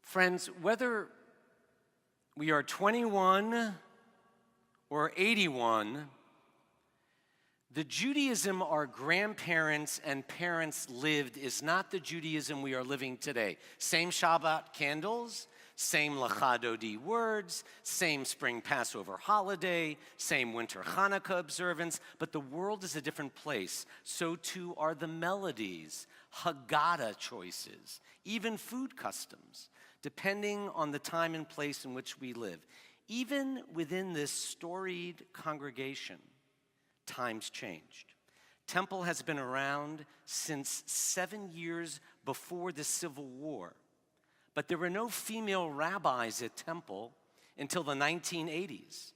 Friends, whether we are 21 or 81, the Judaism our grandparents and parents lived is not the Judaism we are living today. Same Shabbat candles, same Lecha Dodi words, same spring Passover holiday, same winter Chanukah observance, but the world is a different place. So too are the melodies, haggadah choices, even food customs, depending on the time and place in which we live. Even within this storied congregation, times changed. Temple has been around since 7 years before the Civil War, but there were no female rabbis at Temple until the 1980s,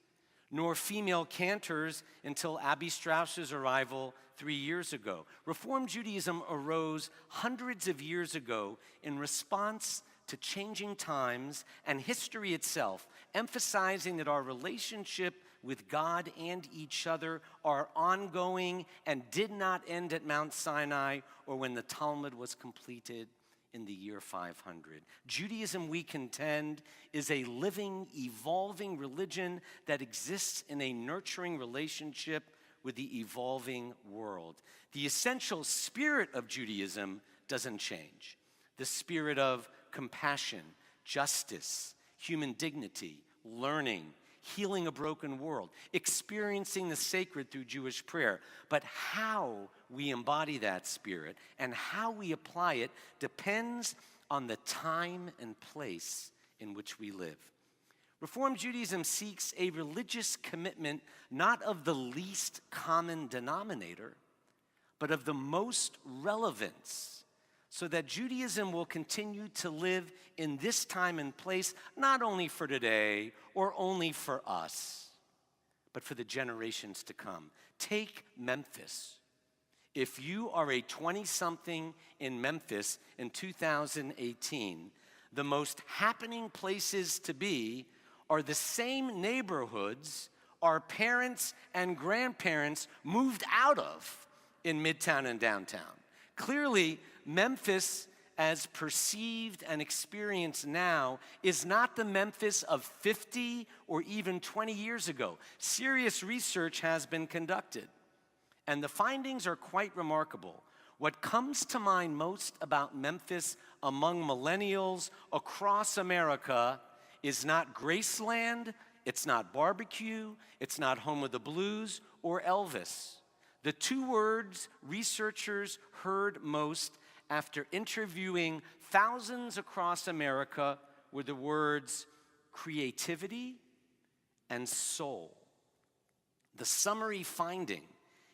nor female cantors until Abby Strauss's arrival 3 years ago. Reform Judaism arose hundreds of years ago in response to changing times and history itself, emphasizing that our relationship with God and each other are ongoing and did not end at Mount Sinai or when the Talmud was completed in the year 500. Judaism, we contend, is a living, evolving religion that exists in a nurturing relationship with the evolving world. The essential spirit of Judaism doesn't change. The spirit of compassion, justice, human dignity, learning, healing a broken world, experiencing the sacred through Jewish prayer. But how we embody that spirit and how we apply it depends on the time and place in which we live. Reform Judaism seeks a religious commitment not of the least common denominator, but of the most relevance, so that Judaism will continue to live in this time and place, not only for today or only for us, but for the generations to come. Take Memphis. If you are a 20-something in Memphis in 2018, the most happening places to be are the same neighborhoods our parents and grandparents moved out of in Midtown and downtown. Clearly, Memphis, as perceived and experienced now, is not the Memphis of 50 or even 20 years ago. Serious research has been conducted, and the findings are quite remarkable. What comes to mind most about Memphis among millennials across America is not Graceland, it's not barbecue, it's not Home of the Blues or Elvis. The two words researchers heard most after interviewing thousands across America were the words creativity and soul. The summary finding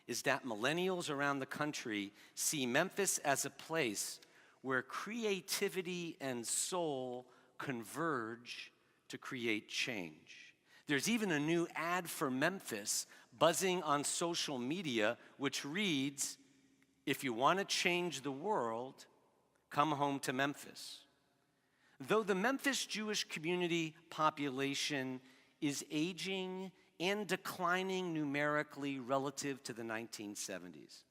is that millennials around the country see Memphis as a place where creativity and soul converge to create change. There's even a new ad for Memphis buzzing on social media, which reads, "If you want to change the world, come home to Memphis." Though the Memphis Jewish community population is aging and declining numerically relative to the 1970s,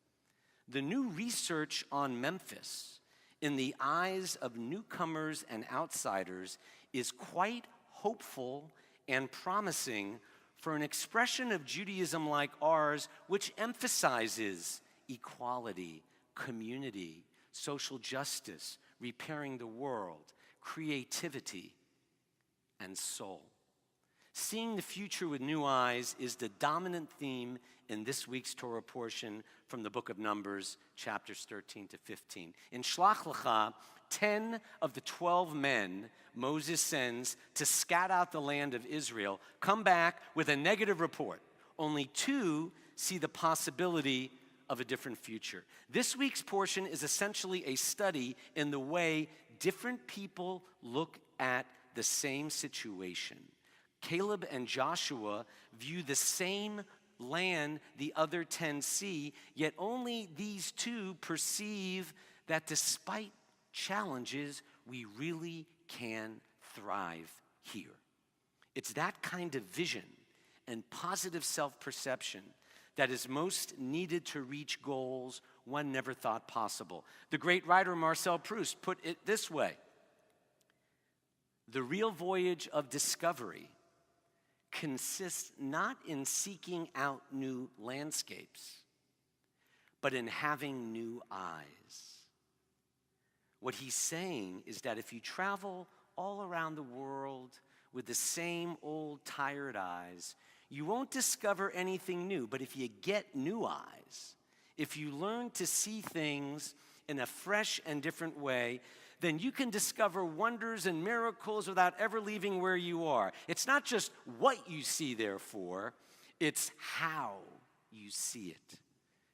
the new research on Memphis in the eyes of newcomers and outsiders is quite hopeful and promising for an expression of Judaism like ours, which emphasizes equality, community, social justice, repairing the world, creativity, and soul. Seeing the future with new eyes is the dominant theme in this week's Torah portion from the book of Numbers, chapters 13 to 15. In Shlach Lecha, 10 of the 12 men Moses sends to scout out the land of Israel come back with a negative report. Only 2 see the possibility of a different future. This week's portion is essentially a study in the way different people look at the same situation. Caleb and Joshua view the same land the other 10 see, yet only these 2 perceive that despite challenges, we really can thrive here. It's that kind of vision and positive self-perception that is most needed to reach goals one never thought possible. The great writer Marcel Proust put it this way: The real voyage of discovery consists not in seeking out new landscapes, but in having new eyes. What he's saying is that if you travel all around the world with the same old tired eyes, you won't discover anything new. But if you get new eyes, if you learn to see things in a fresh and different way, then you can discover wonders and miracles without ever leaving where you are. It's not just what you see, therefore, it's how you see it.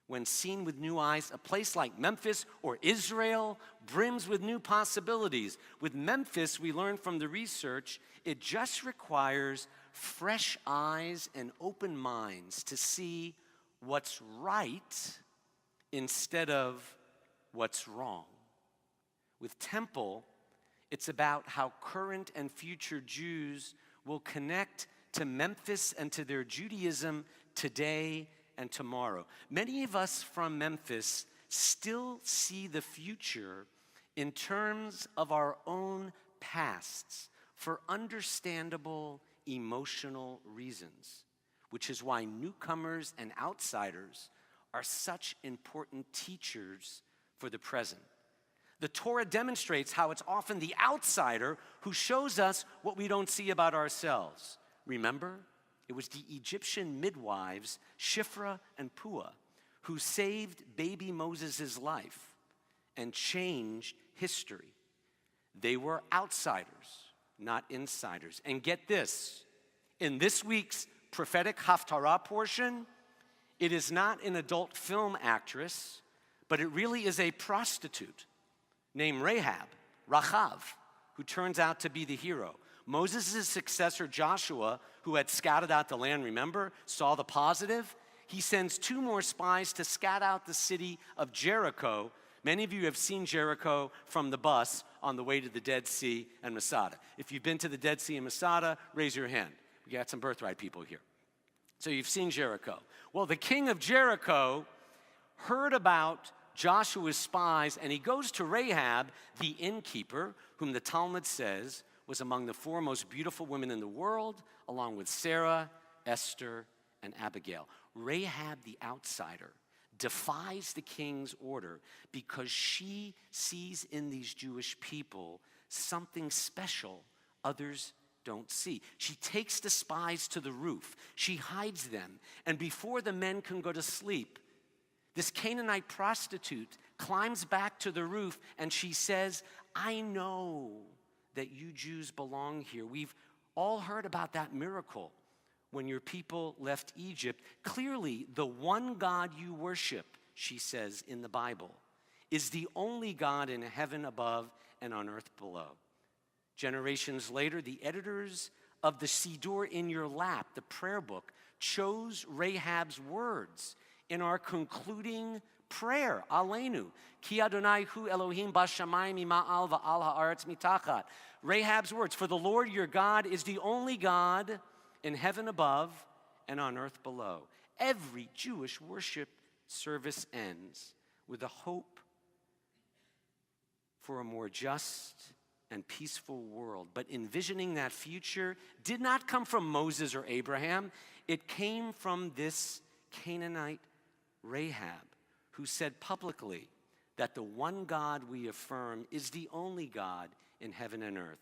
When seen with new eyes, a place like Memphis or Israel brims with new possibilities. With Memphis, we learn from the research, it just requires fresh eyes and open minds to see what's right instead of what's wrong. With Temple, it's about how current and future Jews will connect to Memphis and to their Judaism today and tomorrow. Many of us from Memphis still see the future in terms of our own pasts for understandable emotional reasons, which is why newcomers and outsiders are such important teachers for the present. The Torah demonstrates how it's often the outsider who shows us what we don't see about ourselves. Remember, it was the Egyptian midwives, Shifra and Puah, who saved baby Moses' life and changed history. They were outsiders, not insiders. And get this, in this week's prophetic Haftarah portion, it is not an adult film actress, but it really is a prostitute named Rachav, who turns out to be the hero. Moses' successor, Joshua, who had scouted out the land, remember, saw the positive. He sends 2 more spies to scout out the city of Jericho. Many of you have seen Jericho from the bus on the way to the Dead Sea and Masada. If you've been to the Dead Sea and Masada, raise your hand. We got some birthright people here. So you've seen Jericho. Well, the king of Jericho heard about Joshua's spies, and he goes to Rahab, the innkeeper, whom the Talmud says was among the 4 most beautiful women in the world, along with Sarah, Esther, and Abigail. Rahab, the outsider, defies the king's order because she sees in these Jewish people something special others don't see. She takes the spies to the roof. She hides them, and before the men can go to sleep, this Canaanite prostitute climbs back to the roof and she says, I know that you Jews belong here. We've all heard about that miracle when your people left Egypt. Clearly, the one God you worship, she says in the Bible, is the only God in heaven above and on earth below. Generations later, the editors of the Siddur in your lap, the prayer book, chose Rahab's words in our concluding prayer, Aleinu, Ki Adonai hu Elohim bashamayim mima'al va'al ha'aretz mitachat. Rahab's words, for the Lord your God is the only God in heaven above and on earth below. Every Jewish worship service ends with a hope for a more just and peaceful world. But envisioning that future did not come from Moses or Abraham. It came from this Canaanite Rahab, who said publicly that the one God we affirm is the only God in heaven and earth.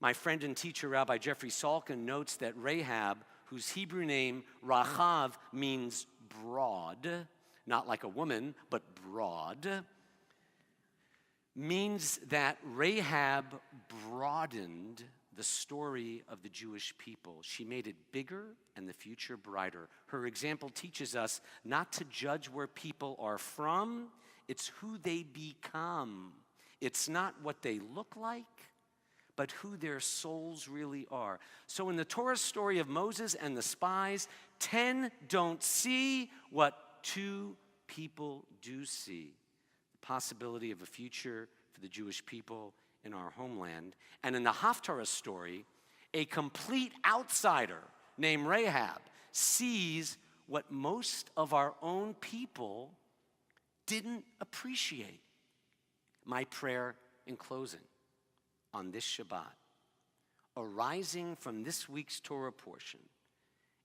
My friend and teacher, Rabbi Jeffrey Salkin, notes that Rahab, whose Hebrew name Rachav means broad, not like a woman, but broad, means that Rahab broadened the story of the Jewish people. She made it bigger and the future brighter. Her example teaches us not to judge where people are from, it's who they become. It's not what they look like, but who their souls really are. So in the Torah story of Moses and the spies, 10 don't see what 2 people do see. The possibility of a future for the Jewish people in our homeland. And in the Haftarah story, a complete outsider named Rahab sees what most of our own people didn't appreciate. My prayer in closing on this Shabbat arising from this week's Torah portion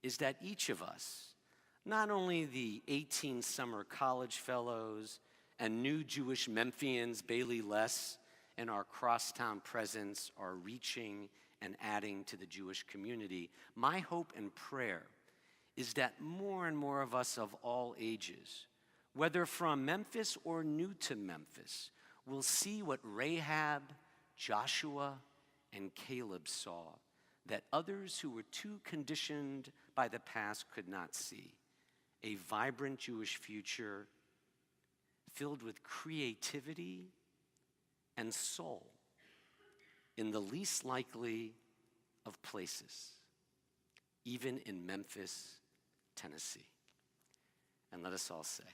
is that each of us, not only the 18 summer college fellows and new Jewish Memphians, Bailey Less, and our crosstown presence are reaching and adding to the Jewish community. My hope and prayer is that more and more of us of all ages, whether from Memphis or new to Memphis, will see what Rahab, Joshua, and Caleb saw, that others who were too conditioned by the past could not see. A vibrant Jewish future filled with creativity and soul in the least likely of places, even in Memphis, Tennessee. And let us all say,